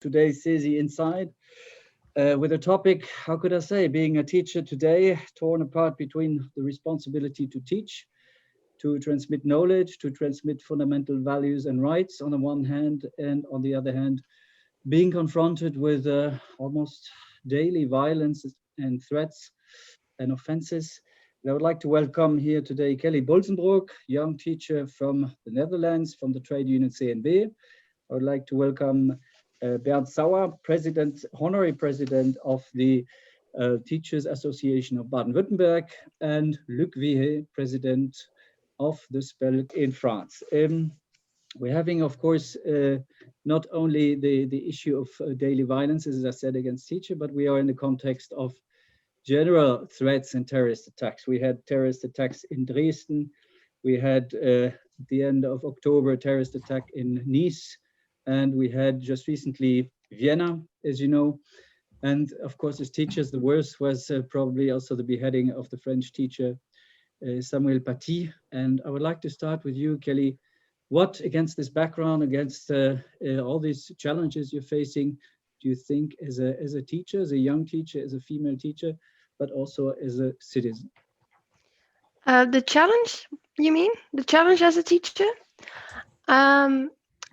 Today's CESI Inside with a topic, how could I say, being a teacher today, torn apart between the responsibility to teach, to transmit knowledge, to transmit fundamental values and rights on the one hand, and on the other hand, being confronted with almost daily violence and threats and offenses. And I would like to welcome here today Kelly Bolzenbroek, young teacher from the Netherlands, from the trade union CNB. I would like to welcome Bernd Sauer, honorary president of the Teachers Association of Baden-Württemberg, and Luc Vihet, president of the SPELC in France. We're having, of course, not only the issue of daily violence, as I said, against teachers, but we are in the context of general threats and terrorist attacks. We had terrorist attacks in Dresden. We had, at the end of October, a terrorist attack in Nice. And we had just recently Vienna, as you know. And of course, as teachers, the worst was probably also the beheading of the French teacher, Samuel Paty. And I would like to start with you, Kelly. What, against this background, against all these challenges you're facing, do you think as a teacher, as a young teacher, as a female teacher, but also as a citizen? The challenge, you mean? The challenge as a teacher?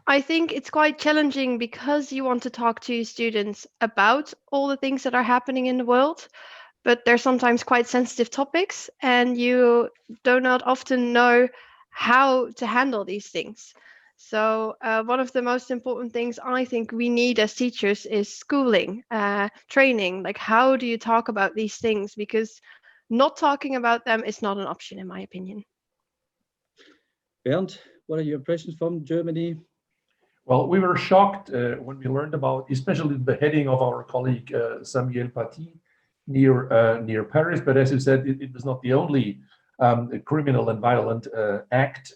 I think it's quite challenging because you want to talk to students about all the things that are happening in the world, but they're sometimes quite sensitive topics and you do not often know how to handle these things. So one of the most important things I think we need as teachers is schooling, training, like how do you talk about these things? Because not talking about them is not an option, in my opinion. Bernd, what are your impressions from Germany? Well, we were shocked when we learned about, especially the beheading of our colleague Samuel Paty near Paris. But as you said, it was not the only criminal and violent act.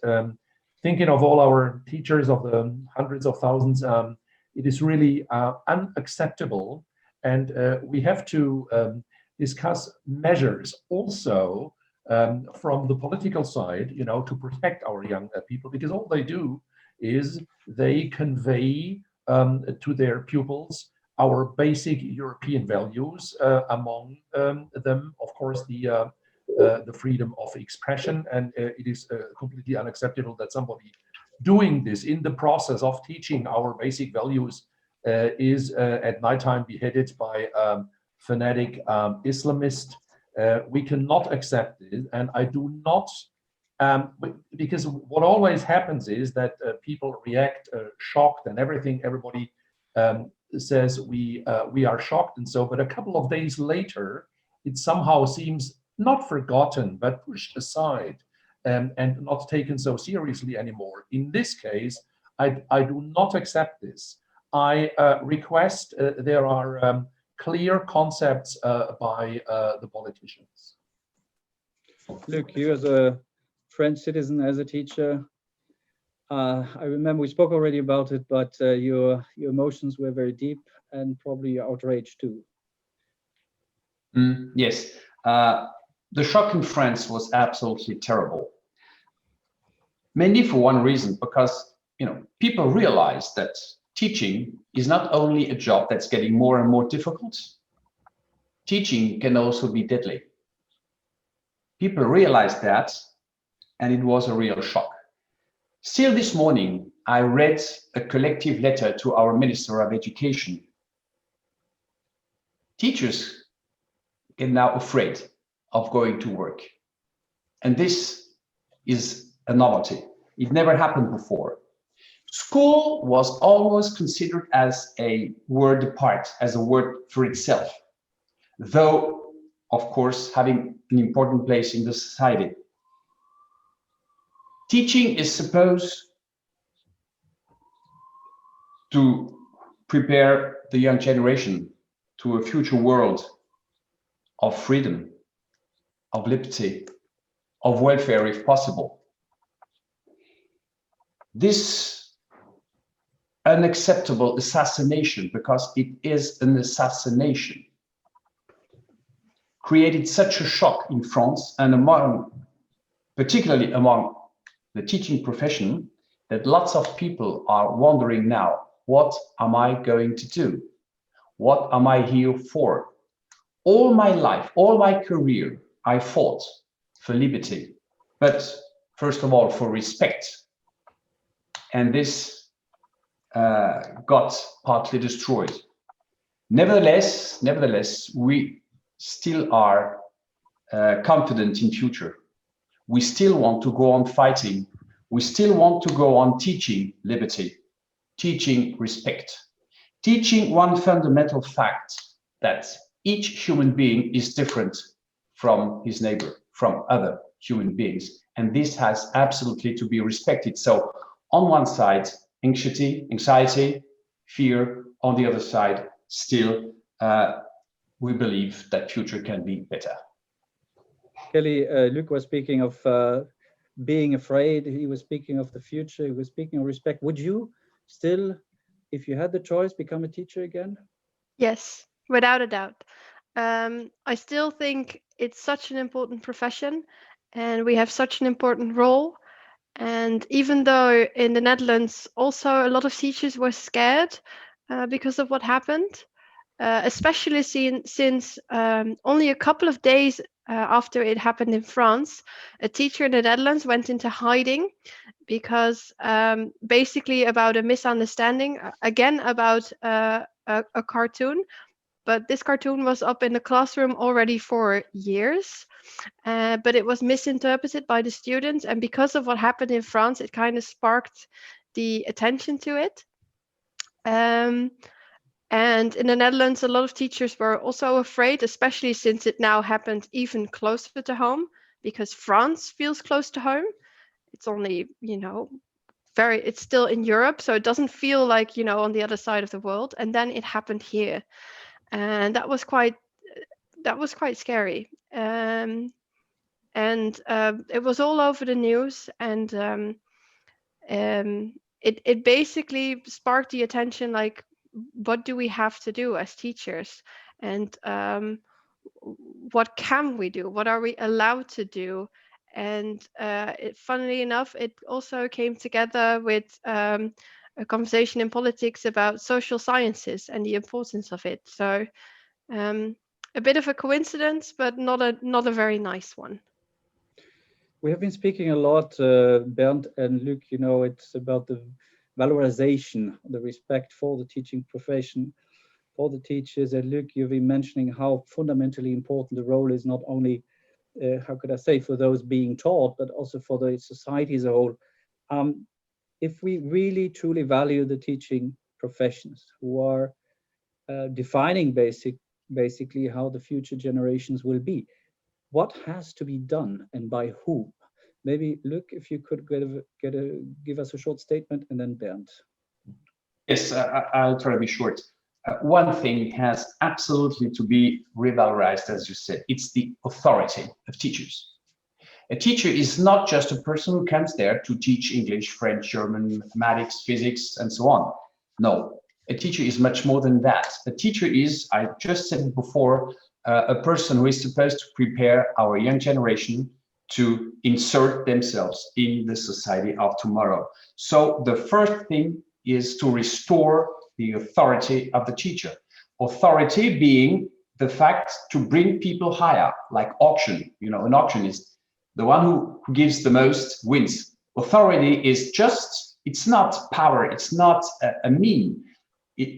Thinking of all our teachers, of the hundreds of thousands, it is really unacceptable. And we have to discuss measures also from the political side, to protect our young people, because all they do is they convey to their pupils our basic European values, among them, of course, the freedom of expression. And it is completely unacceptable that somebody doing this in the process of teaching our basic values is at nighttime beheaded by fanatic Islamist. We cannot accept it, and I do not. Because what always happens is that people react shocked and everything. Everybody says we are shocked, and so. But a couple of days later, it somehow seems not forgotten, but pushed aside and not taken so seriously anymore. In this case, I do not accept this. I request there are clear concepts by the politicians. Look, you as a French citizen, as a teacher, I remember we spoke already about it, but your emotions were very deep and probably your outrage too. Yes, the shock in France was absolutely terrible. Mainly for one reason, because people realize that teaching is not only a job that's getting more and more difficult. Teaching can also be deadly. People realized that, and it was a real shock. Still this morning, I read a collective letter to our Minister of Education. Teachers get now afraid of going to work. And this is a novelty. It never happened before. School was always considered as a word apart, as a word for itself, though, of course, having an important place in the society. Teaching is supposed to prepare the young generation to a future world of freedom, of liberty, of welfare, if possible. This unacceptable assassination, because it is an assassination, created such a shock in France and particularly among the teaching profession, that lots of people are wondering now, what am I going to do? What am I here for? All my life, all my career, I fought for liberty, but first of all, for respect. And this got partly destroyed. Nevertheless, we still are confident in future. We still want to go on fighting. We still want to go on teaching liberty, teaching respect, teaching one fundamental fact, that each human being is different from his neighbor, from other human beings. And this has absolutely to be respected. So on one side, anxiety, fear. On the other side, still, we believe that future can be better. Kelly, Luc was speaking of being afraid. He was speaking of the future. He was speaking of respect. Would you still, if you had the choice, become a teacher again? Yes, without a doubt. I still think it's such an important profession, and we have such an important role. And even though in the Netherlands also a lot of teachers were scared because of what happened, especially since only a couple of days after it happened in France, a teacher in the Netherlands went into hiding because basically about a misunderstanding, again about a cartoon. But this cartoon was up in the classroom already for years, but it was misinterpreted by the students. And because of what happened in France, it kind of sparked the attention to it. And in the Netherlands, a lot of teachers were also afraid, especially since it now happened even closer to home, because France feels close to home. It's only, it's still in Europe, so it doesn't feel like, on the other side of the world. And then it happened here. And that was quite scary. And it was all over the news, and it basically sparked the attention, like, what do we have to do as teachers, and what can we do, what are we allowed to do? And funnily enough, it also came together with a conversation in politics about social sciences and the importance of it. So a bit of a coincidence, but not a very nice one. We have been speaking a lot, Bernd and Luc, it's about the valorization, the respect for the teaching profession, for the teachers. And Luc, you've been mentioning how fundamentally important the role is, not only, for those being taught, but also for the society as a whole. If we really truly value the teaching professions, who are defining basically how the future generations will be, what has to be done and by whom? Maybe Luc, if you could give us a short statement, and then Bernd. Yes, I'll try to be short. One thing has absolutely to be revalorized, as you said. It's the authority of teachers. A teacher is not just a person who comes there to teach English, French, German, mathematics, physics, and so on. No, a teacher is much more than that. A teacher is, I just said it before, a person who is supposed to prepare our young generation to insert themselves in the society of tomorrow. So the first thing is to restore the authority of the teacher. Authority being the fact to bring people higher, like auction. An auction is the one who gives the most wins. Authority is just, it's not power, it's not a mean.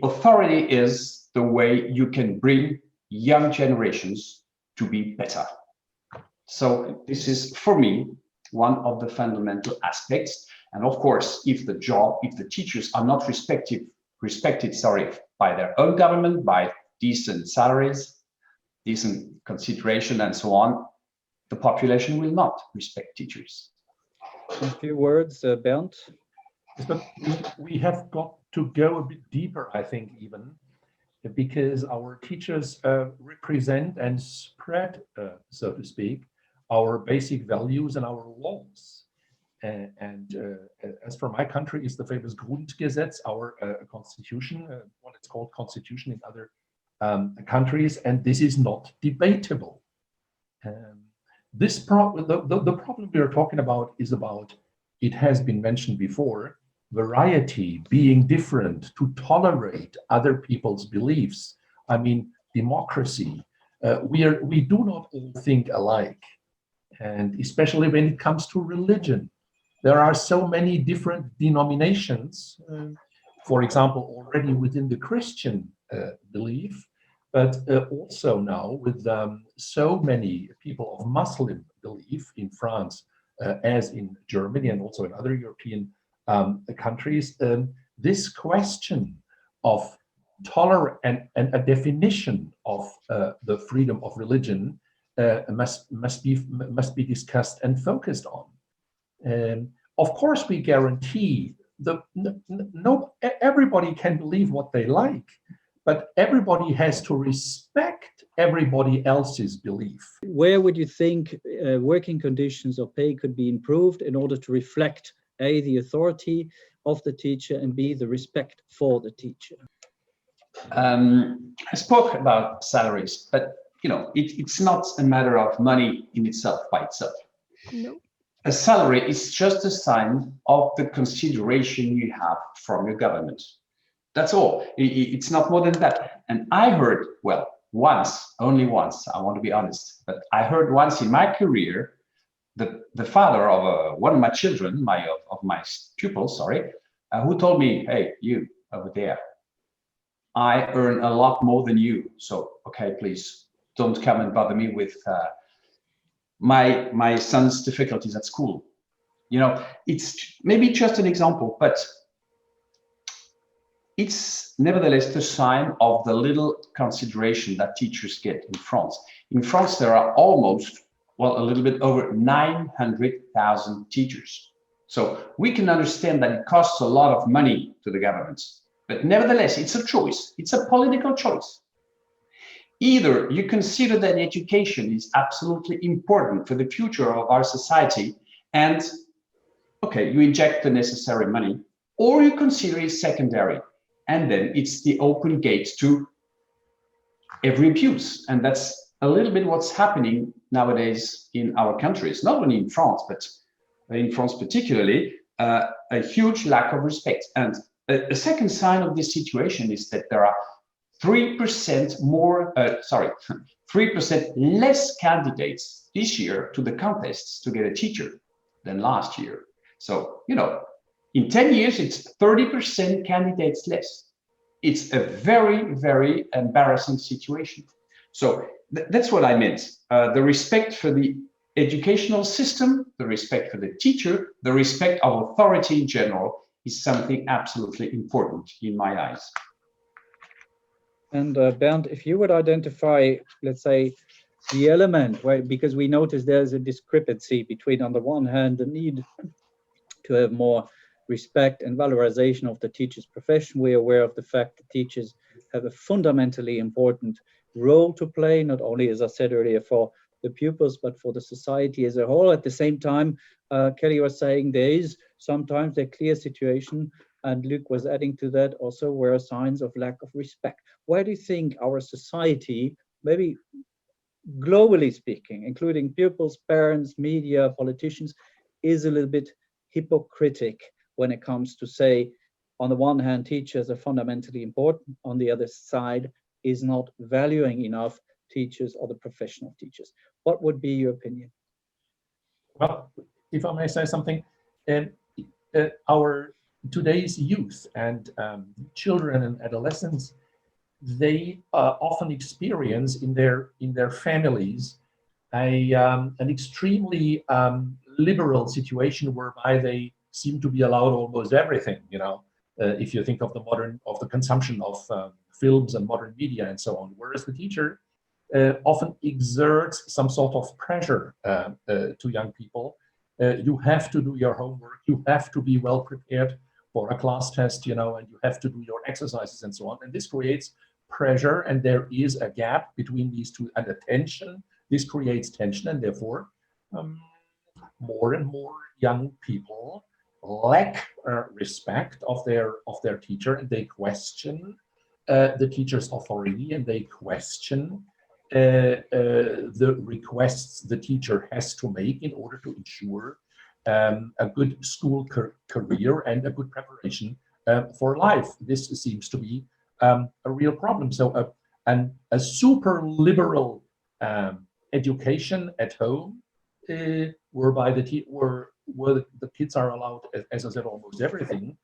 Authority is the way you can bring young generations to be better. So this is, for me, one of the fundamental aspects. And of course, if the teachers are not respected, by their own government, by decent salaries, decent consideration, and so on, the population will not respect teachers. A few words, Bernd. But we have got to go a bit deeper, I think, even, because our teachers represent and spread, so to speak, our basic values and our laws. And as for my country, is the famous Grundgesetz, our constitution, what it's called constitution in other countries, and this is not debatable. The problem we are talking about is about, it has been mentioned before, variety, being different, to tolerate other people's beliefs. I mean, democracy. We do not all think alike, and especially when it comes to religion, there are so many different denominations. For example, already within the Christian belief, but also now with so many people of Muslim belief in France, as in Germany and also in other European countries, this question of tolerance and a definition of the freedom of religion must be discussed and focused on. Of course, we guarantee everybody can believe what they like, but everybody has to respect everybody else's belief. Where would you think working conditions or pay could be improved in order to reflect A, the authority of the teacher, and B, the respect for the teacher? I spoke about salaries, but it's not a matter of money in itself by itself. No. A salary is just a sign of the consideration you have from your government. That's all. It's not more than that. And I heard, well, only once, I want to be honest, but I heard once in my career, the father of one of my children, of my pupils, who told me, hey, you over there, I earn a lot more than you. So, okay, please don't come and bother me with my son's difficulties at school. It's maybe just an example, but it's nevertheless the sign of the little consideration that teachers get in France. In France, there are almost, well, a little bit over 900,000 teachers. So we can understand that it costs a lot of money to the governments, but nevertheless, it's a choice. It's a political choice. Either you consider that education is absolutely important for the future of our society and, okay, you inject the necessary money, or you consider it secondary. And then it's the open gate to every abuse. And that's a little bit what's happening nowadays in our countries, not only in France, but in France particularly, a huge lack of respect. And a second sign of this situation is that there are 3% less candidates this year to the contests to get a teacher than last year. So, in 10 years, it's 30% candidates less. It's a very, very embarrassing situation. So that's what I meant. The respect for the educational system, the respect for the teacher, the respect of authority in general is something absolutely important in my eyes. And Bernd, if you would identify, let's say, the element because we notice there's a discrepancy between, on the one hand, the need to have more respect and valorization of the teacher's profession. We're aware of the fact that teachers have a fundamentally important role to play, not only, as I said earlier, for the pupils, but for the society as a whole. At the same time, Kelly was saying there is sometimes a clear situation, and Luc was adding to that also, where signs of lack of respect. Why do you think our society, maybe globally speaking, including pupils, parents, media, politicians, is a little bit hypocritic when it comes to say, on the one hand, teachers are fundamentally important, on the other side, is not valuing enough teachers or the professional teachers? What would be your opinion? Well, if I may say something, our today's youth and children and adolescents, they often experience in their families an extremely liberal situation whereby they seem to be allowed almost everything. If you think of the consumption of films and modern media and so on, whereas the teacher often exerts some sort of pressure to young people. You have to do your homework, you have to be well prepared for a class test, and you have to do your exercises and so on. And this creates pressure, and there is a gap between these two, and a tension. This creates tension, and therefore more and more young people lack respect of their teacher, and they question the teacher's authority, and they question the requests the teacher has to make in order to ensure a good school career and a good preparation for life. This seems to be a real problem. So a super liberal education at home, whereby where the kids are allowed, as I said, almost everything,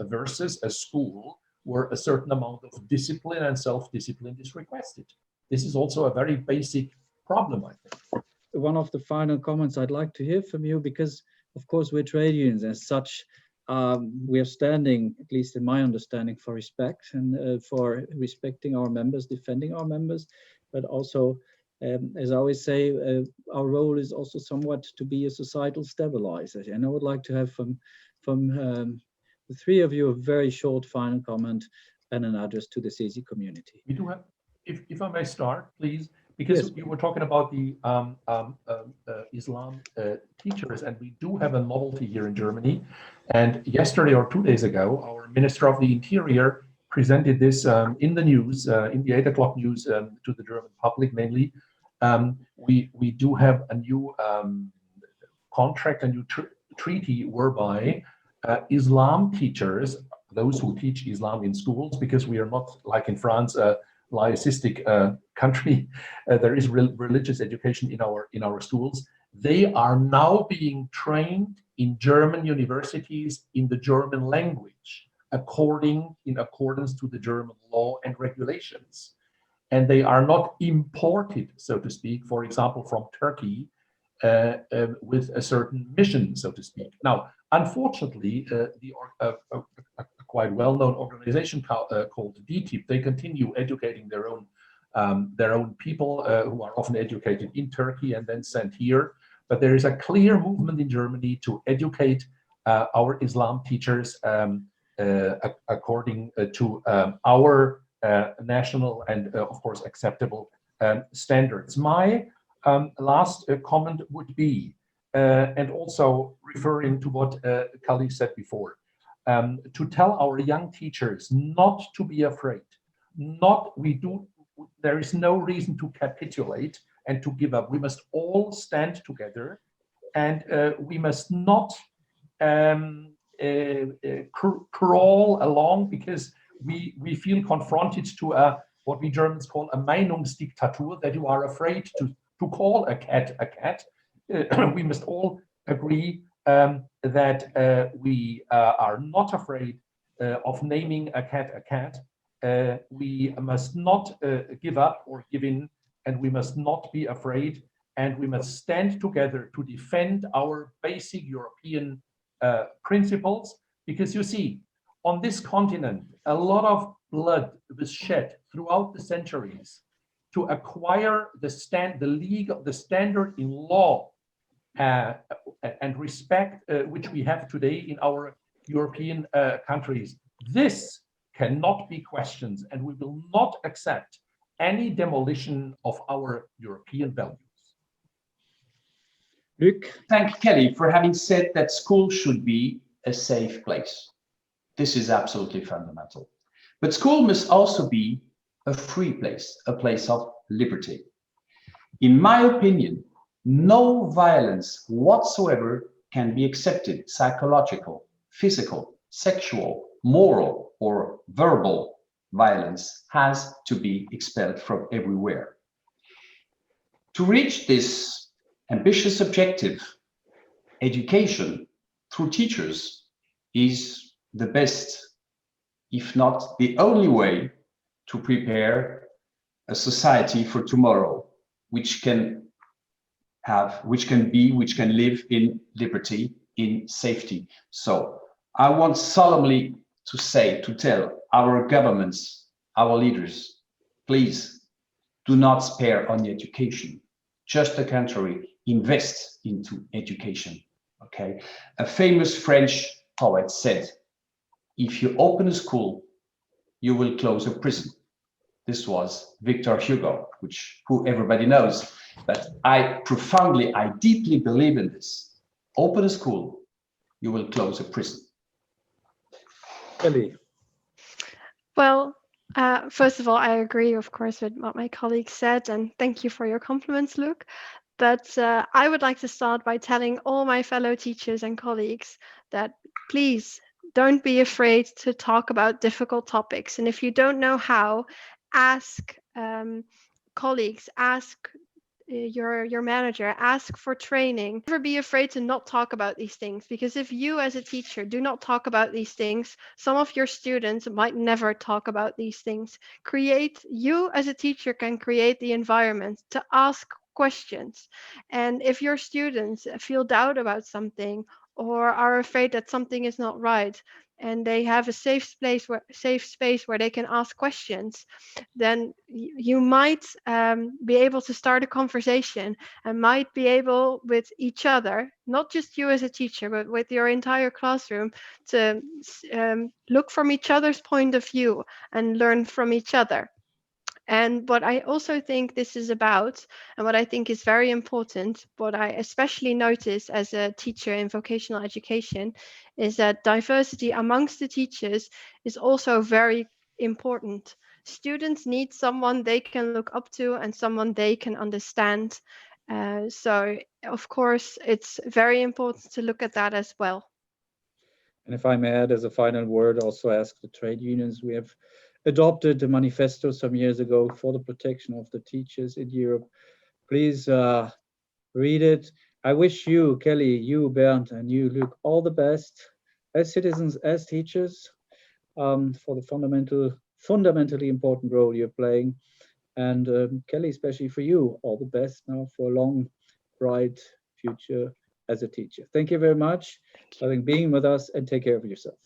versus a school where a certain amount of discipline and self-discipline is requested. This is also a very basic problem, I think. One of the final comments I'd like to hear from you, because of course we're trade unions as such, we are standing, at least in my understanding, for respect and for respecting our members, defending our members, but also, as I always say, our role is also somewhat to be a societal stabilizer. And I would like to have from the three of you a very short final comment and an address to the CESI community. We do have, if I may start, please, because Yes. you were talking about the Islam teachers, and we do have a novelty here in Germany. And yesterday or 2 days ago, our Minister of the Interior presented this in the news, in the 8 o'clock news to the German public mainly. We do have a new contract, a new treaty whereby Islam teachers, those who teach Islam in schools, because we are not like in France, laïcistic country, there is religious education in our schools. They are now being trained in German universities in the German language, in accordance to the German law and regulations. And they are not imported, so to speak, for example, from Turkey with a certain mission, so to speak. Now, unfortunately, a quite well-known organization called DTIP, they continue educating their own people who are often educated in Turkey and then sent here. But there is a clear movement in Germany to educate our Islam teachers according to our national and, of course, acceptable standards. My last comment would be, and also referring to what Kali said before, to tell our young teachers not to be afraid. There is no reason to capitulate and to give up. We must all stand together, and we must not crawl along because we feel confronted to what we Germans call a Meinungsdiktatur, that you are afraid to call a cat a cat. We must all agree that we are not afraid of naming a cat a cat. We must not give up or give in, and we must not be afraid, and we must stand together to defend our basic European principles, because you see, on this continent, a lot of blood was shed throughout the centuries to acquire the standard in law and respect which we have today in our European countries. This cannot be questioned, and we will not accept any demolition of our European values. Luc? Thank Kelly for having said that school should be a safe place. This is absolutely fundamental. But school must also be a free place, a place of liberty. In my opinion, no violence whatsoever can be accepted, psychological, physical, sexual, moral, or verbal violence has to be expelled from everywhere. To reach this ambitious objective, education through teachers is the best, if not the only way to prepare a society for tomorrow, which can live in liberty, in safety. So I want solemnly to tell our governments, our leaders, please do not spare on the education. Just the contrary, invest into education. Okay. A famous French poet said, if you open a school, you will close a prison. This was Victor Hugo, who everybody knows. But I deeply believe in this. Open a school, you will close a prison. Ellie? Well, first of all, I agree, of course, with what my colleague said, and thank you for your compliments, Luc. But I would like to start by telling all my fellow teachers and colleagues that please don't be afraid to talk about difficult topics. And if you don't know how, ask colleagues, ask your manager, ask for training. Never be afraid to not talk about these things, because if you as a teacher do not talk about these things, some of your students might never talk about these things. You as a teacher can create the environment to ask questions. And if your students feel doubt about something or are afraid that something is not right, and they have a safe space where they can ask questions, then you might be able to start a conversation and might be able with each other, not just you as a teacher, but with your entire classroom, to look from each other's point of view and learn from each other. And what I also think this is about, and what I think is very important, what I especially notice as a teacher in vocational education, is that diversity amongst the teachers is also very important. Students need someone they can look up to and someone they can understand. So, of course, it's very important to look at that as well. And if I may add as a final word, also ask the trade unions. We have adopted a manifesto some years ago for the protection of the teachers in Europe. Please read it. I wish you, Kelly, you, Bernd, and you, Luc, all the best as citizens, as teachers, for the fundamentally important role you're playing. And Kelly, especially for you, all the best now for a long, bright future as a teacher. Thank you very much for being with us, and take care of yourself.